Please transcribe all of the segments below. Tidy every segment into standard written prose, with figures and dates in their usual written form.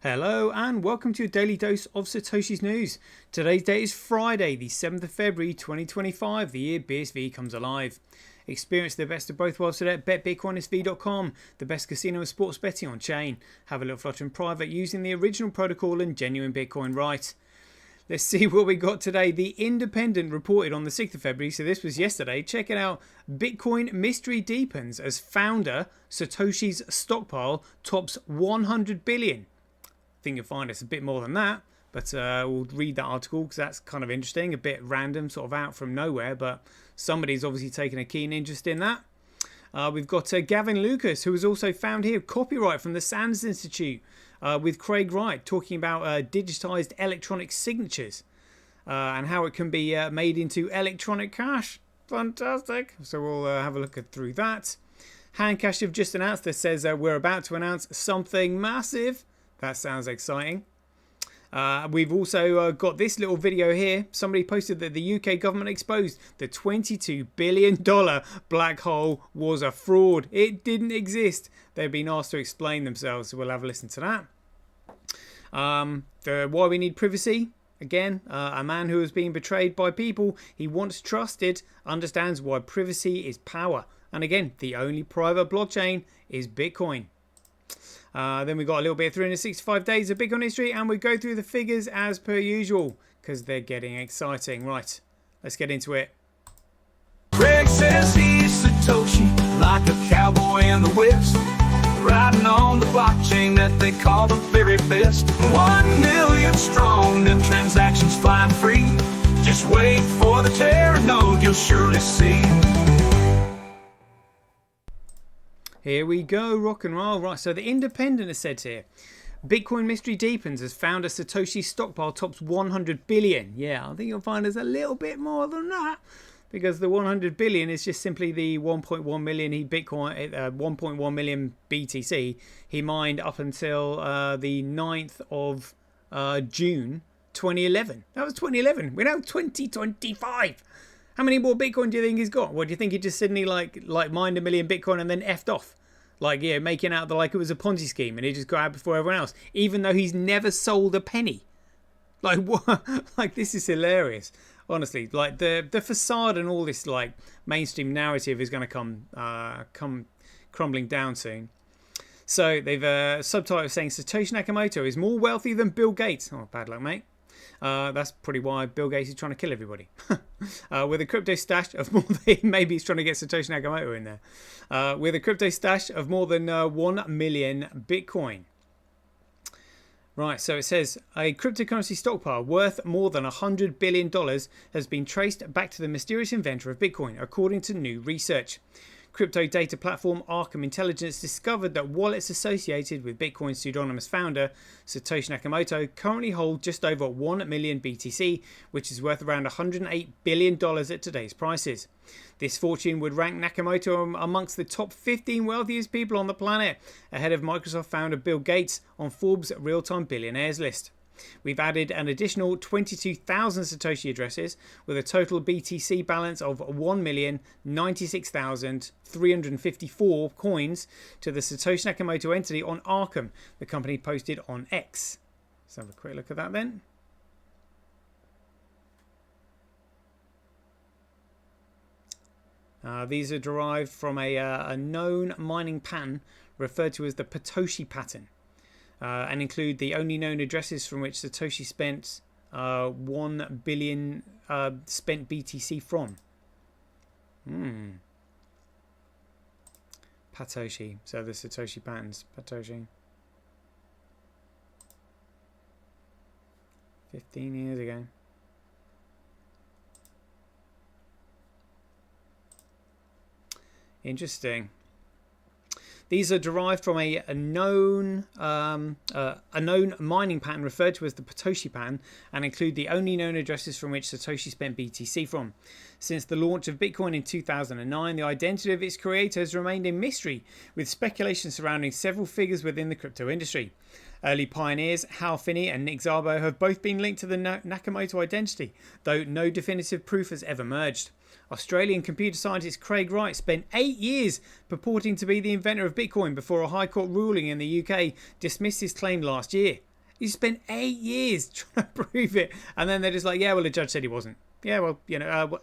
Hello and welcome to your daily dose of Satoshi's news. Today's date is Friday, the 7th of February 2025, the year BSV comes alive. Experience the best of both worlds today at betbitcoinsv.com, the best casino and sports betting on chain. Have a little flutter in private using the original protocol and genuine Bitcoin Wright. Let's see what we got today. The Independent reported on the 6th of February, so this was yesterday. Check it out. Bitcoin mystery deepens as founder Satoshi's stockpile tops 100 billion. I think you'll find it's a bit more than that, but we'll read that article because that's kind of interesting, a bit random, sort of out from nowhere, but somebody's obviously taken a keen interest in that. We've got Gavin Lucas, who was also found here, copyright from the Sands Institute, with Craig Wright talking about digitized electronic signatures and how it can be made into electronic cash. Fantastic. So we'll have a look through that. Handcash have just announced, that says we're about to announce something massive. That sounds exciting. We've also got this little video here. Somebody posted that the UK government exposed the $22 billion black hole was a fraud. It didn't exist. They've been asked to explain themselves, so we'll have a listen to that. Why we need privacy. Again, a man who has been betrayed by people he once trusted understands why privacy is power. And again, the only private blockchain is Bitcoin. Then we got a little bit of 365 days of Bitcoin history, and we go through the figures as per usual because they're getting exciting. Right, let's get into it. Greg says he's Satoshi, like a cowboy in the West, riding on the blockchain that they call the very best. 1 million strong, the transactions flying free. Just wait for the Terra node, you'll surely see. Here we go, rock and roll. Right, so the Independent has said here, Bitcoin mystery deepens as founder Satoshi's stockpile tops 100 billion. Yeah, I think you'll find there's a little bit more than that, because the 100 billion is just simply the 1.1 million Bitcoin, 1.1 million BTC he mined up until the 9th of June 2011. That was 2011. We're now 2025. How many more Bitcoin do you think he's got? What do you think he just suddenly like mined 1 million Bitcoin and then effed off? Like, yeah, making out that like it was a Ponzi scheme and he just got out before everyone else, even though he's never sold a penny. Like, what? Like, this is hilarious. Honestly, like the facade and all this like mainstream narrative is going to come crumbling down soon. So they've subtitle saying Satoshi Nakamoto is more wealthy than Bill Gates. Oh, bad luck, mate. That's probably why Bill Gates is trying to kill everybody. With a crypto stash of more than, maybe he's trying to get Satoshi Nakamoto in there. With a crypto stash of more than 1 million Bitcoin. Right, so it says a cryptocurrency stockpile worth more than $100 billion has been traced back to the mysterious inventor of Bitcoin, according to new research. Crypto data platform Arkham Intelligence discovered that wallets associated with Bitcoin's pseudonymous founder, Satoshi Nakamoto, currently hold just over 1 million BTC, which is worth around $108 billion at today's prices. This fortune would rank Nakamoto amongst the top 15 wealthiest people on the planet, ahead of Microsoft founder Bill Gates on Forbes' real-time billionaires list. We've added an additional 22,000 Satoshi addresses with a total BTC balance of 1,096,354 coins to the Satoshi Nakamoto entity on Arkham, the company posted on X. Let's have a quick look at that then. These are derived from a known mining pattern referred to as the Satoshi pattern. And include the only known addresses from which Satoshi spent 1 billion spent BTC from. Satoshi. So the Satoshi patterns. Satoshi. 15 years ago. Interesting. These are derived from a known mining pattern referred to as the Satoshi pattern and include the only known addresses from which Satoshi spent BTC from. Since the launch of Bitcoin in 2009, the identity of its creator has remained a mystery, with speculation surrounding several figures within the crypto industry. Early pioneers Hal Finney and Nick Szabo have both been linked to the Nakamoto identity, though no definitive proof has ever emerged. Australian computer scientist Craig Wright spent 8 years purporting to be the inventor of Bitcoin before a High Court ruling in the UK dismissed his claim last year. He spent 8 years trying to prove it. And then they're just like, yeah, well, the judge said he wasn't. Yeah, well,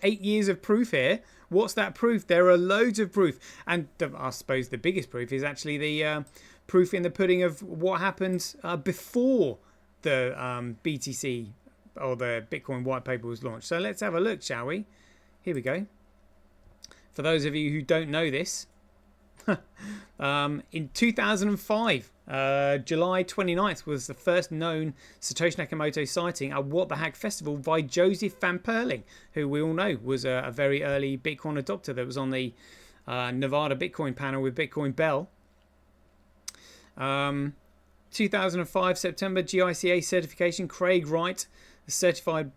8 years of proof here. What's that proof? There are loads of proof. And I suppose the biggest proof is actually the proof in the pudding of what happened before the BTC or the Bitcoin white paper was launched. So let's have a look, shall we? Here we go. For those of you who don't know this, in 2005, July 29th was the first known Satoshi Nakamoto sighting at What the Hack Festival by Joseph Van Perling, who we all know was a very early Bitcoin adopter that was on the Nevada Bitcoin panel with Bitcoin Bell. 2005 September, GICA certification, Craig Wright, certified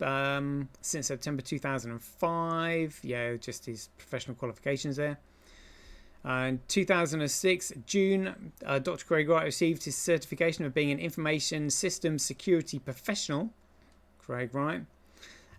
since September 2005. Yeah, just his professional qualifications there. And 2006 June, Dr. Craig Wright received his certification of being an information systems security professional. Craig Wright.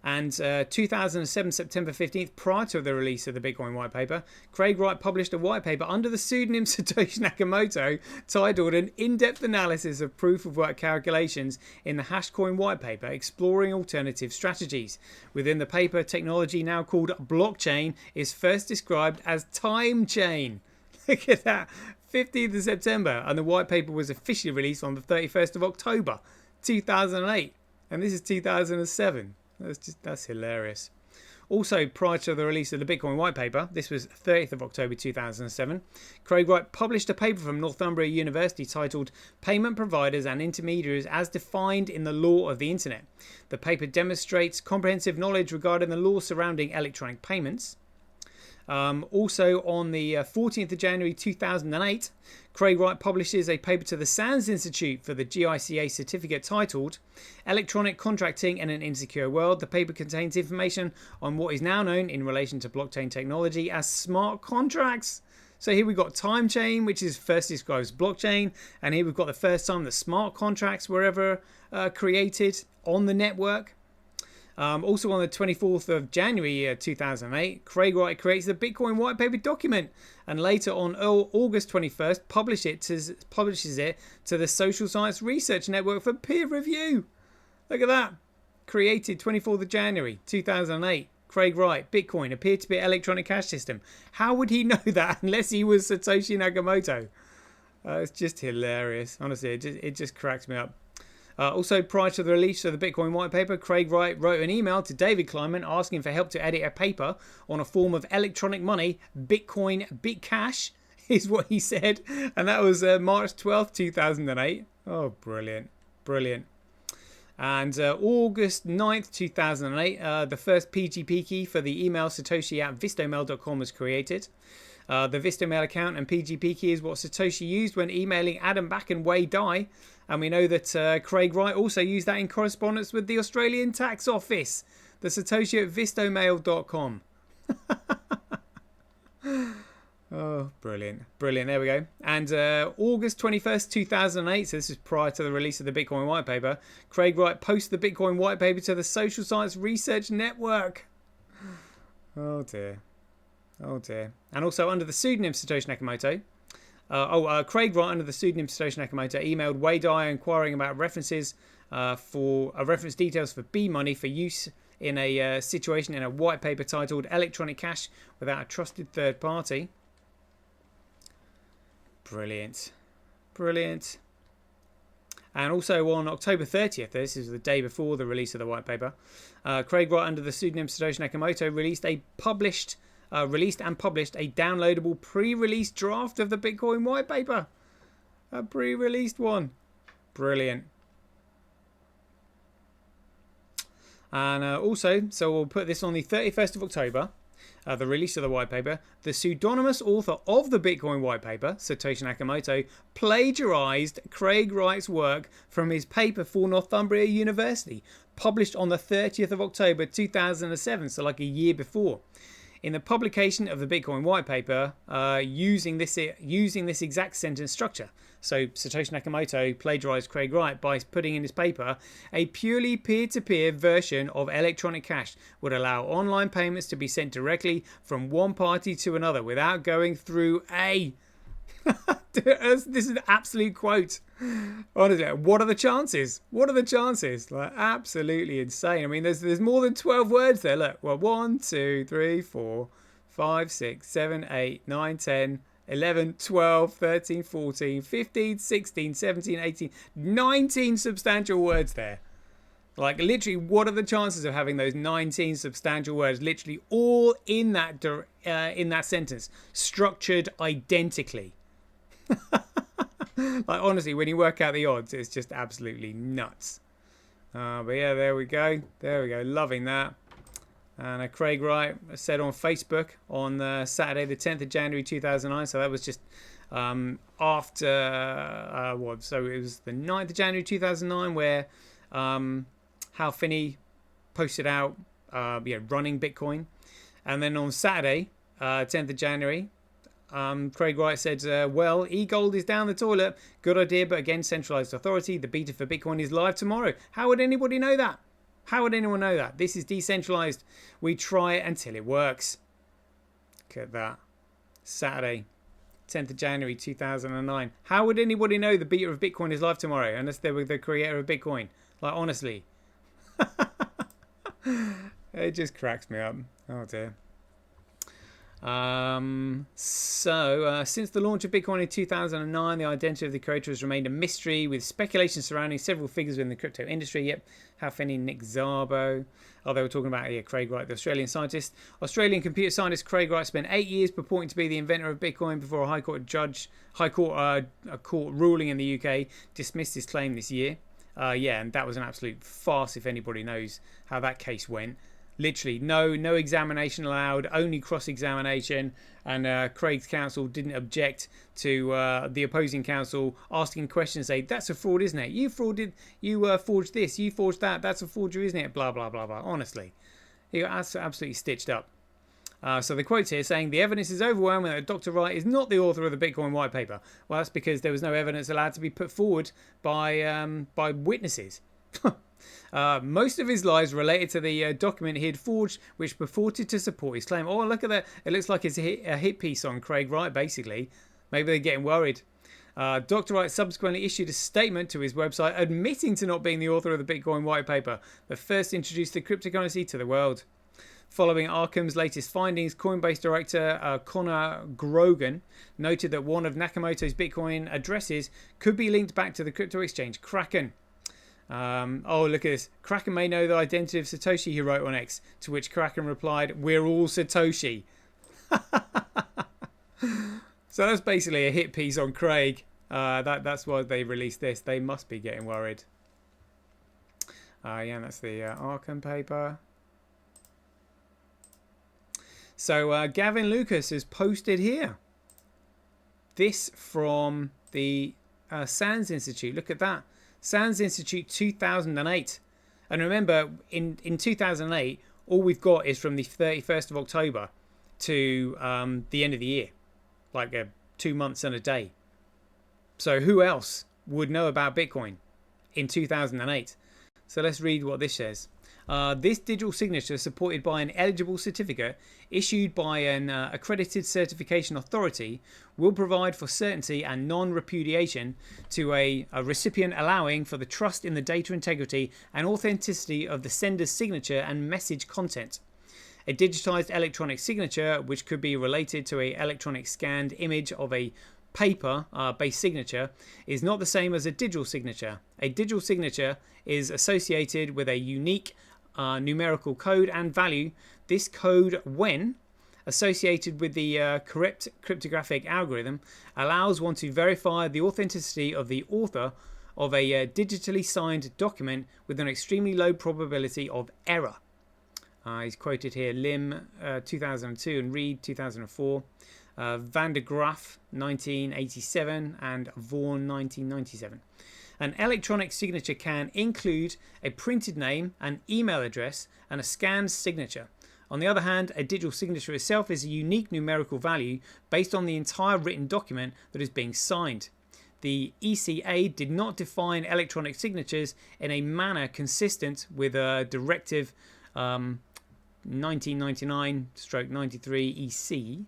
And 2007 September 15th, prior to the release of the Bitcoin white paper, Craig Wright published a white paper under the pseudonym Satoshi Nakamoto titled An In-Depth Analysis of Proof of Work Calculations in the Hashcoin white paper, exploring alternative strategies. Within the paper, technology now called blockchain is first described as time chain. Look at that, 15th of September, and the white paper was officially released on the 31st of October 2008, and this is 2007. That's hilarious. Also, prior to the release of the Bitcoin white paper, this was 30th of October 2007, Craig Wright published a paper from Northumbria University titled Payment Providers and Intermediaries as Defined in the Law of the Internet. The paper demonstrates comprehensive knowledge regarding the law surrounding electronic payments. Also on the 14th of January 2008, Craig Wright publishes a paper to the Sands Institute for the GICA certificate titled Electronic Contracting in an Insecure World. The paper contains information on what is now known in relation to blockchain technology as smart contracts. So here we've got time chain, which is first described as blockchain, and here we've got the first time that smart contracts were ever created on the network. Also on the 24th of January 2008, Craig Wright creates the Bitcoin white paper document, and later on August 21st publishes it to the Social Science Research Network for peer review. Look at that. Created 24th of January 2008. Craig Wright, Bitcoin, a peer-to-peer electronic cash system. How would he know that unless he was Satoshi Nakamoto? It's just hilarious. Honestly, it just cracks me up. Also, prior to the release of the Bitcoin white paper, Craig Wright wrote an email to David Kleinman asking for help to edit a paper on a form of electronic money, Bitcoin Bitcash, is what he said. And that was March 12th, 2008. Oh, brilliant. Brilliant. And August 9th, 2008, the first PGP key for the email Satoshi at vistomail.com was created. The Vistomail account and PGP key is what Satoshi used when emailing Adam Back and Wei Dai. And we know that Craig Wright also used that in correspondence with the Australian Tax Office. The Satoshi at vistomail.com. Oh, brilliant. Brilliant. There we go. And August 21st, 2008, so this is prior to the release of the Bitcoin white paper, Craig Wright posted the Bitcoin white paper to the Social Science Research Network. Oh, dear. Oh, dear. And also under the pseudonym Satoshi Nakamoto, Craig Wright, under the pseudonym Satoshi Nakamoto, emailed Wei Dai inquiring about reference details for B money for use in a situation in a white paper titled Electronic Cash Without a Trusted Third Party. Brilliant. Brilliant. And also on October 30th, this is the day before the release of the white paper, Craig Wright, under the pseudonym Satoshi Nakamoto, released and published a downloadable pre-release draft of the Bitcoin white paper. A pre-released one. Brilliant. And also, so we'll put this on the 31st of October, the release of the white paper. The pseudonymous author of the Bitcoin white paper, Satoshi Nakamoto, plagiarized Craig Wright's work from his paper for Northumbria University, published on the 30th of October 2007, so like a year before. In the publication of the Bitcoin white paper, using this exact sentence structure. So Satoshi Nakamoto plagiarized Craig Wright by putting in his paper, a purely peer-to-peer version of electronic cash would allow online payments to be sent directly from one party to another without going through a This is an absolute quote. Honestly, what are the chances? What are the chances? Like, absolutely insane. I mean, there's more than 12 words there. Look, well, 1, 2, 3, 4, 5, 6, 7, 8, 9, 10, 11, 12, 13, 14, 15, 16, 17, 18, 19 substantial words there. Like, literally, what are the chances of having those 19 substantial words literally all in that sentence, structured identically? Like, honestly, when you work out the odds, it's just absolutely nuts. But yeah, there we go. There we go. Loving that. And Craig Wright said on Facebook on Saturday, the 10th of January 2009. So that was just after what? So it was the 9th of January 2009 where Hal Finney posted out running Bitcoin. And then on Saturday, 10th of January, Craig Wright said, well, e-gold is down the toilet. Good idea, but again, centralized authority. The beta for Bitcoin is live tomorrow. How would anybody know that? How would anyone know that? This is decentralized. We try it until it works. Look at that. Saturday, 10th of January 2009. How would anybody know the beta of Bitcoin is live tomorrow unless they were the creator of Bitcoin? Like, honestly. It just cracks me up. Oh, dear. Since the launch of Bitcoin in 2009, the identity of the creator has remained a mystery, with speculation surrounding several figures within the crypto industry. Yep, Hal Finney, Nick Szabo. Oh, they were talking about Craig Wright, the Australian scientist. Australian computer scientist Craig Wright spent 8 years purporting to be the inventor of Bitcoin before a court ruling in the UK dismissed his claim this year. And that was an absolute farce if anybody knows how that case went. Literally, no examination allowed, only cross-examination, and Craig's counsel didn't object to the opposing counsel asking questions, say, that's a fraud, isn't it? You forged this, you forged that, that's a forgery, isn't it? Blah, blah, blah, blah. Honestly, he got absolutely stitched up. So the quote's here saying, the evidence is overwhelming that Dr. Wright is not the author of the Bitcoin white paper. Well, that's because there was no evidence allowed to be put forward by witnesses. Most of his lies related to the document he had forged, which purported to support his claim. Oh, look at that. It looks like it's a hit piece on Craig Wright, basically. Maybe they're getting worried. Dr. Wright subsequently issued a statement to his website admitting to not being the author of the Bitcoin white paper that first introduced the cryptocurrency to the world. Following Arkham's latest findings, Coinbase director Connor Grogan noted that one of Nakamoto's Bitcoin addresses could be linked back to the crypto exchange Kraken. Look at this. Kraken may know the identity of Satoshi, he wrote on X, to which Kraken replied, we're all Satoshi. So that's basically a hit piece on Craig. That's why they released this. They must be getting worried. That's the Arkham paper. So Gavin Lucas has posted here. This from the SANS Institute. Look at that. SANS Institute 2008. And remember, in 2008, all we've got is from the 31st of October to the end of the year. Like 2 months and a day. So who else would know about Bitcoin in 2008? So let's read what this says. This digital signature, supported by an eligible certificate issued by an accredited certification authority, will provide for certainty and non-repudiation to a recipient, allowing for the trust in the data integrity and authenticity of the sender's signature and message content. A digitized electronic signature, which could be related to an electronic scanned image of a paper-based signature, is not the same as a digital signature. A digital signature is associated with a unique numerical code and value. This code, when associated with the correct cryptographic algorithm, allows one to verify the authenticity of the author of a digitally signed document with an extremely low probability of error. He's quoted here Lim 2002 and Reed 2004, Van der Graaf 1987 and Vaughan 1997. An electronic signature can include a printed name, an email address, and a scanned signature. On the other hand, a digital signature itself is a unique numerical value based on the entire written document that is being signed. The ECA did not define electronic signatures in a manner consistent with Directive 1999/93 EC.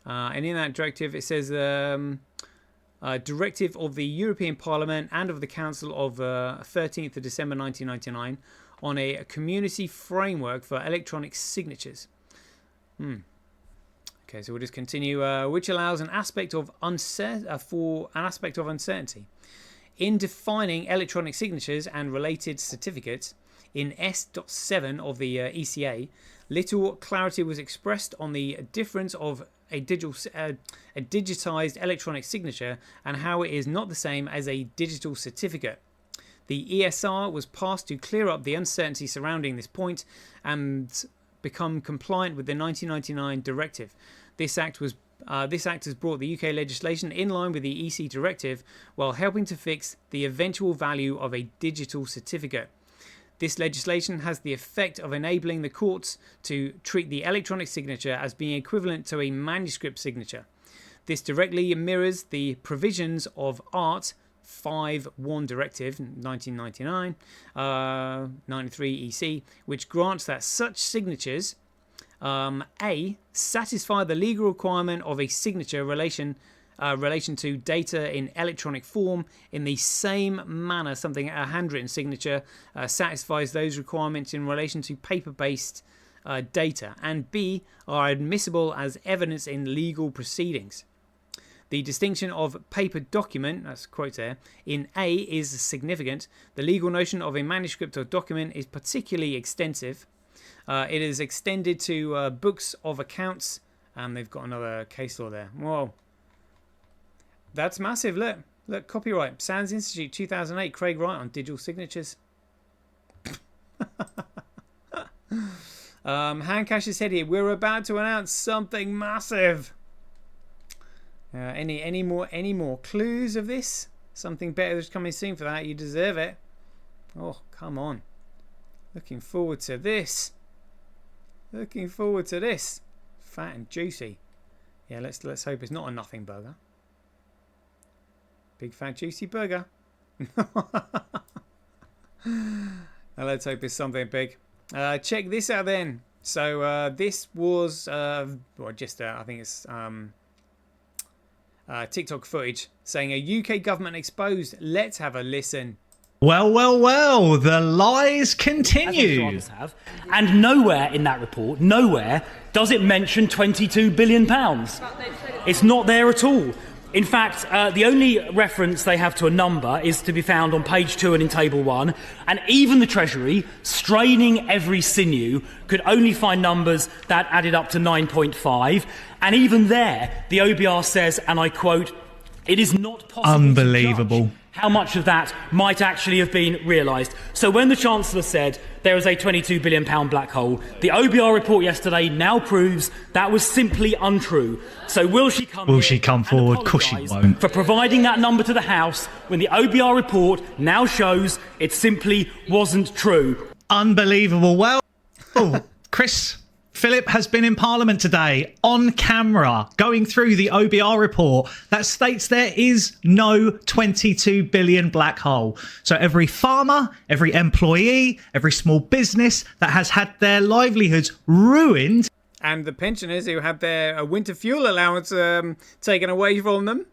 And in that directive, it says directive of the European Parliament and of the Council of 13th of December 1999 on a community framework for electronic signatures. Okay, so we'll just continue. Which allows an aspect of uncertainty in defining electronic signatures and related certificates. In S.7 of the ECA, little clarity was expressed on the difference of a digitized electronic signature and how it is not the same as a digital certificate. The ESR was passed to clear up the uncertainty surrounding this point and become compliant with the 1999 directive. This act has brought the UK legislation in line with the EC directive while helping to fix the eventual value of a digital certificate. This legislation has the effect of enabling the courts to treat the electronic signature as being equivalent to a manuscript signature. This directly mirrors the provisions of Art 5.1 Directive 1999 93 EC, which grants that such signatures A. satisfy the legal requirement of a signature relation to data in electronic form in the same manner a handwritten signature satisfies those requirements in relation to paper-based data, and B. are admissible as evidence in legal proceedings. The distinction of paper document, that's quote there, in A is significant. The legal notion of a manuscript or document is particularly extensive. It is extended to books of accounts, and they've got another case law there. Whoa. That's massive. Look, copyright. Sands Institute 2008, Craig Wright on digital signatures. Handcash has said here, we're about to announce something massive. Any more clues of this? Something better is coming soon for that. You deserve it. Oh, come on. Looking forward to this. Fat and juicy. Yeah, let's hope it's not a nothing burger. Big fat juicy burger. Now let's hope it's something big. Check this out then. So this was I think it's TikTok footage saying a UK government exposed. Let's have a listen. Well, the lies continue. And nowhere in that report, does it mention £22 billion. It's not there at all. In fact, the only reference they have to a number is to be found on page 2 and in table 1. And even the Treasury, straining every sinew, could only find numbers that added up to 9.5. And even there, the OBR says, and I quote, "It is not possible Unbelievable. to judge how much of that might actually have been realised." So when the Chancellor said there is a £22 billion black hole, the OBR report yesterday now proves that was simply untrue. So will she come forward? Of course she won't. For providing that number to the House when the OBR report now shows it simply wasn't true. Unbelievable. Well, Chris Philip has been in Parliament today on camera going through the OBR report that states there is no 22 billion black hole. So every farmer, every employee, every small business that has had their livelihoods ruined, and the pensioners who had their winter fuel allowance taken away from them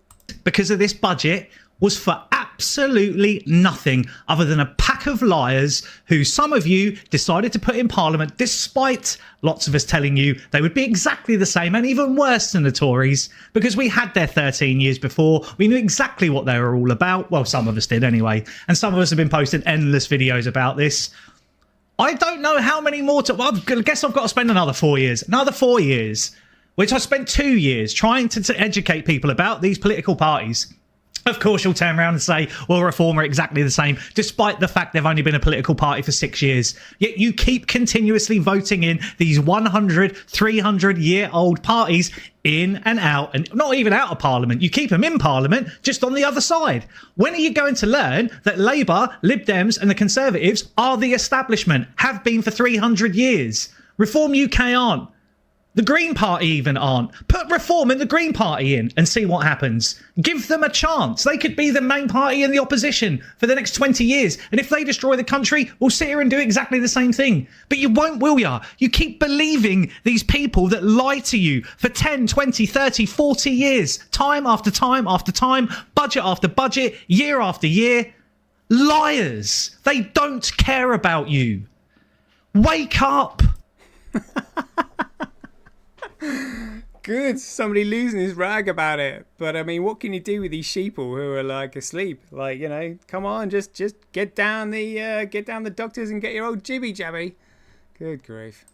because of this budget, was for absolutely nothing other than a pack of liars who some of you decided to put in Parliament despite lots of us telling you they would be exactly the same and even worse than the Tories, because we had their 13 years before. We knew exactly what they were all about. Well, some of us did anyway. And some of us have been posting endless videos about this. I don't know how many more well, I guess I've got to spend another 4 years. Another 4 years, which I spent 2 years trying to educate people about these political parties. Of course, you'll turn around and say, well, Reform are exactly the same, despite the fact they've only been a political party for 6 years. Yet you keep continuously voting in these 100, 300-year-old parties in and out, and not even out of Parliament. You keep them in Parliament, just on the other side. When are you going to learn that Labour, Lib Dems and the Conservatives are the establishment, have been for 300 years? Reform UK aren't. The Green Party even aren't. Put reform in the Green Party in and see what happens. Give them a chance. They could be the main party in the opposition for the next 20 years. And if they destroy the country, we'll sit here and do exactly the same thing. But you won't, will ya? You keep believing these people that lie to you for 10, 20, 30, 40 years. Time after time after time. Budget after budget. Year after year. Liars. They don't care about you. Wake up. Good, somebody losing his rag about it. But I mean, what can you do with these sheeple who are like asleep? Like, you know, come on, just get down the doctors and get your old jibby jabby. Good grief.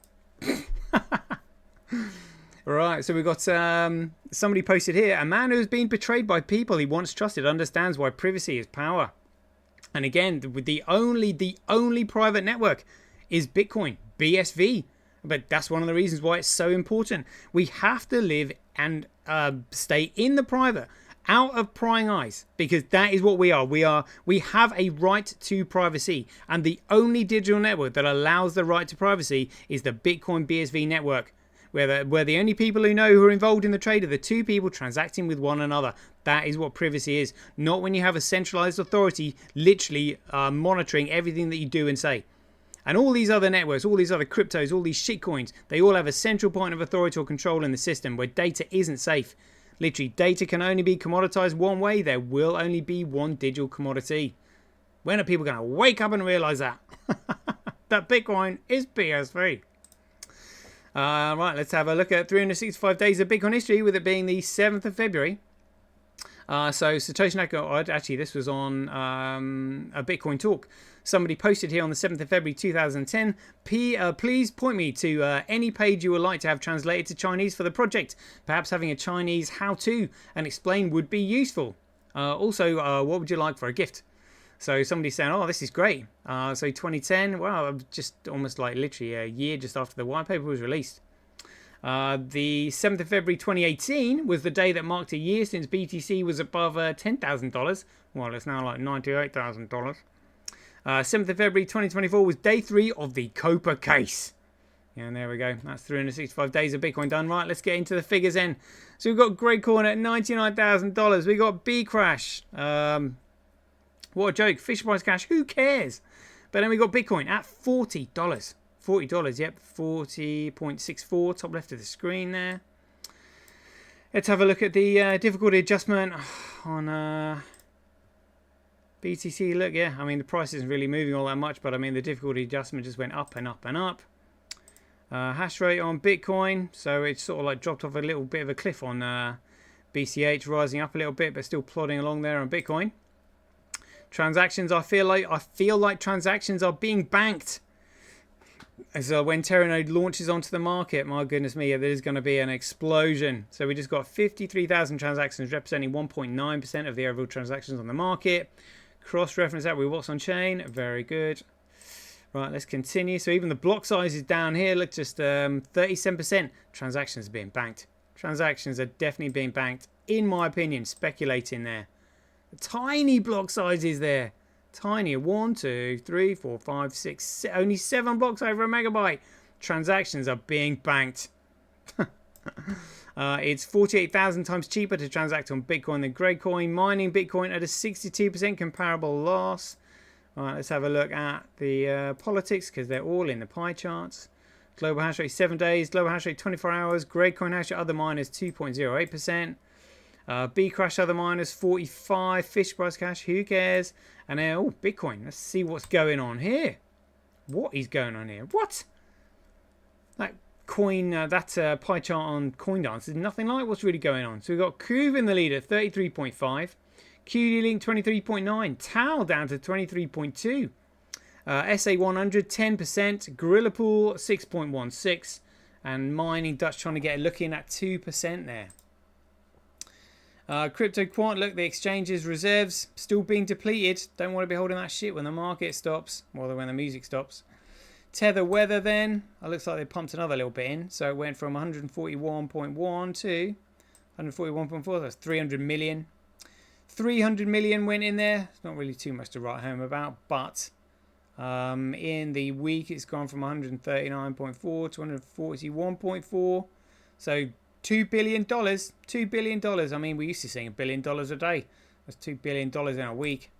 Right, so we've got somebody posted here. A man who has been betrayed by people he once trusted understands why privacy is power. And again, with the only private network is Bitcoin, BSV. But that's one of the reasons why it's so important. We have to live and stay in the private, out of prying eyes, because that is what we are. We have a right to privacy, and the only digital network that allows the right to privacy is the Bitcoin BSV network, where the only people who know who are involved in the trade are the two people transacting with one another. That is what privacy is, not when you have a centralized authority literally monitoring everything that you do and say. And all these other networks, all these other cryptos, all these shitcoins, they all have a central point of authority or control in the system where data isn't safe. Literally, data can only be commoditized one way. There will only be one digital commodity. When are people going to wake up and realize that? That Bitcoin is BSV. Right, let's have a look at 365 days of Bitcoin history, with it being the 7th of February. So Satoshi Nakamoto, actually this was on a Bitcoin talk. Somebody posted here on the 7th of February 2010, please point me to any page you would like to have translated to Chinese for the project. Perhaps having a Chinese how-to and explain would be useful. Also, what would you like for a gift? So somebody's saying, oh, this is great. So 2010, well, just almost like literally a year just after the white paper was released. The 7th of February 2018 was the day that marked a year since BTC was above $10,000. Well, it's now like $98,000. 7th of February 2024 was day 3 of the Copa case. Yeah, and there we go. That's 365 days of Bitcoin done. Right, let's get into the figures then. So we've got Gradecoin at $99,000. We got B Crash. What a joke. Fish price cash. Who cares? But then we got Bitcoin at $40. $40, yep. 40.64, top left of the screen there. Let's have a look at the difficulty adjustment on BTC. Look, yeah, I mean, the price isn't really moving all that much, but I mean, the difficulty adjustment just went up and up and up. Hash rate on Bitcoin, so it's sort of like dropped off a little bit of a cliff on BCH, rising up a little bit, but still plodding along there on Bitcoin. Transactions, I feel like transactions are being banked. So when Terranode launches onto the market, my goodness me, there's going to be an explosion. So we just got 53,000 transactions, representing 1.9% of the overall transactions on the market. Cross-reference that with what's on chain. Very good. Right, let's continue. So even the block size is down here. Look, just 37% transactions are being banked. Transactions are definitely being banked, in my opinion. Speculating there. The tiny block sizes there. Tiny. 1, 2, 3, 4, 5, 6, only 7 blocks over a megabyte. Transactions are being banked. It's 48,000 times cheaper to transact on Bitcoin than Gradecoin. Mining Bitcoin at a 62% comparable loss. All right, let's have a look at the politics, because they're all in the pie charts. Global hash rate 7 days. Global hash rate 24 hours. Gradecoin hash rate other miners 2.08%. B Crash other miners 45. Fish price cash, who cares? And now, oh, Bitcoin. Let's see what's going on here. What is going on here? What? That coin, that pie chart on CoinDance is nothing like what's really going on. So we've got Kuv in the leader, 33.5. QD-Link 23.9. Tau down to 23.2. SA100 10%. Gorilla Pool 6.16. And Mining Dutch trying to get looking at 2% there. Crypto Quant, look, the exchange's reserves still being depleted. Don't want to be holding that shit when the market stops, or when the music stops. Tether Weather then, it looks like they pumped another little bit in. So it went from 141.1 to 141.4. That's 300 million. 300 million went in there. It's not really too much to write home about, but in the week it's gone from 139.4 to 141.4. So $2 billion. $2 billion. I mean, we used to see $1 billion a day. That's $2 billion in a week.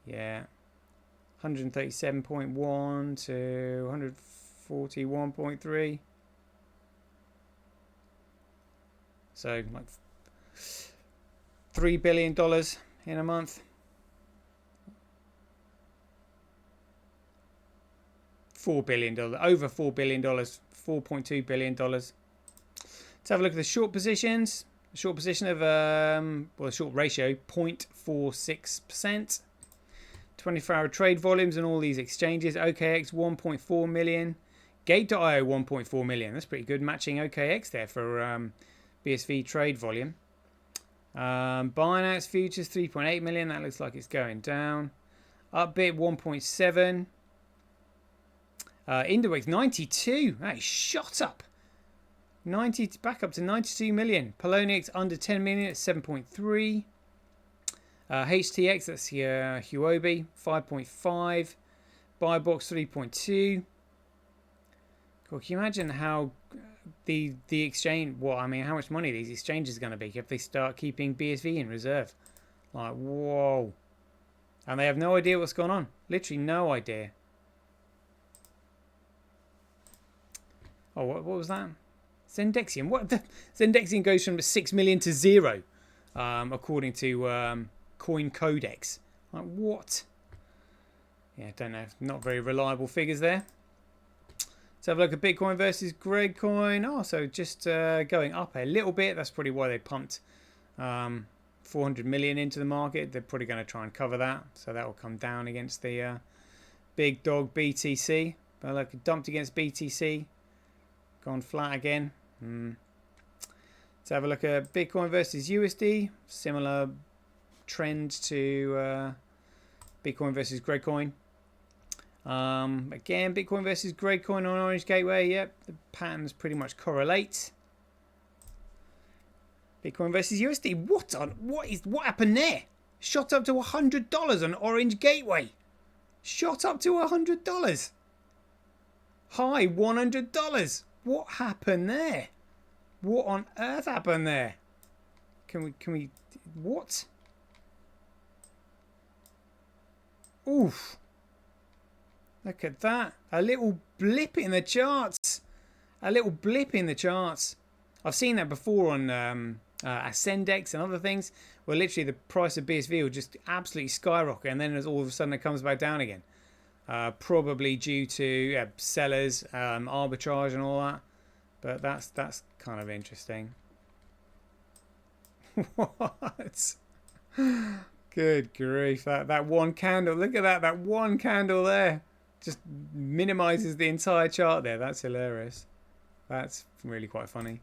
Yeah. 137.1 to 141.3. So like $3 billion in a month. $4 billion, over $4 billion, $4.2 billion. Let's have a look at the short positions. The short position of, well, the short ratio, 0.46%. 24-hour trade volumes on all these exchanges. OKX 1.4 million. Gate.io 1.4 million. That's pretty good, matching OKX there for BSV trade volume. Binance futures 3.8 million. That looks like it's going down. Upbit 1.7. Index 92. That is shot up. 90 back up to 92 million. Poloniex under 10 million at 7.3. HTX, that's here Huobi 5.5. Buybox 3.2. Cool. Can you imagine how the exchange? Well, I mean, how much money these exchanges are going to be if they start keeping BSV in reserve? Like, whoa! And they have no idea what's going on. Literally no idea. Oh, what was that? Zendexian. What? Zendexian goes from 6 million to 0, according to Coin Codex. Like, what? Yeah, don't know. Not very reliable figures there. Let's have a look at Bitcoin versus Gregcoin. Oh, so just going up a little bit. That's probably why they pumped 400 million into the market. They're probably going to try and cover that. So that will come down against the big dog BTC. But look, dumped against BTC. Gone flat again. Let's have a look at Bitcoin versus USD. Similar trend to Bitcoin versus Gregcoin. Again, Bitcoin versus Gregcoin on Orange Gateway. Yep, the patterns pretty much correlate. Bitcoin versus USD. What happened there? Shot up to $100 on Orange Gateway. Shot up to $100. High $100. What happened there? What on earth happened there? Can we what? Oof. Look at that. A little blip in the charts. A little blip in the charts. I've seen that before on Ascendex and other things, where literally the price of BSV will just absolutely skyrocket, and then all of a sudden it comes back down again. Probably due to sellers, arbitrage and all that. But that's kind of interesting. What? Good grief. That one candle. Look at that. That one candle there. Just minimizes the entire chart there. That's hilarious. That's really quite funny.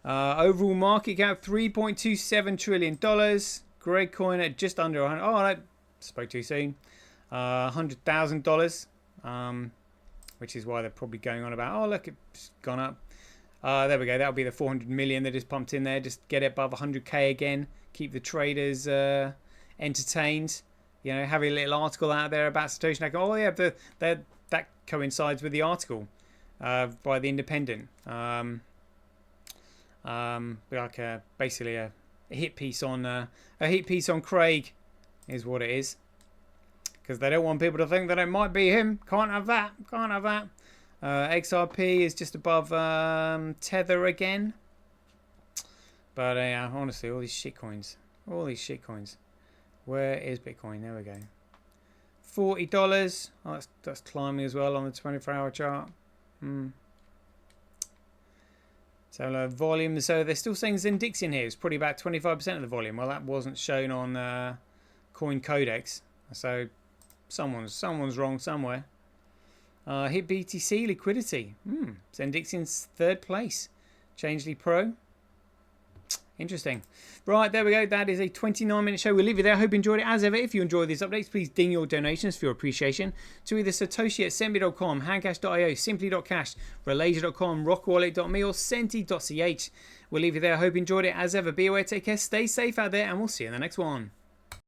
Overall market cap $3.27 trillion. Gregcoin at just under 100. Oh, I spoke too soon. $100,000. Which is why they're probably going on about, oh, look, it's gone up. There we go. That'll be the 400 million they just pumped in there. Just get it above 100k again. Keep the traders entertained. You know, have a little article out there about Satoshi Nakamoto. Oh, yeah, that coincides with the article by the Independent. Like basically a hit piece on Craig is what it is. Because they don't want people to think that it might be him. Can't have that. Can't have that. XRP is just above Tether again. But yeah, honestly, all these shitcoins. All these shitcoins. Where is Bitcoin? There we go. $40. Oh, that's climbing as well on the 24-hour chart. So volume. So they're still saying Zendexian here is probably about 25% of the volume. Well, that wasn't shown on Coin Codex. So someone's wrong somewhere. Hit BTC liquidity. Zendexian's third place. Changely Pro. Interesting. Right, there we go. That is a 29-minute show. We'll leave you there. I hope you enjoyed it. As ever, if you enjoy these updates, please ding your donations for your appreciation to either Satoshi at Sentby.com, Handcash.io, Simply.cash, Relasia.com, Rockwallet.me, or Senti.ch. We'll leave you there. I hope you enjoyed it. As ever, be aware, take care, stay safe out there, and we'll see you in the next one.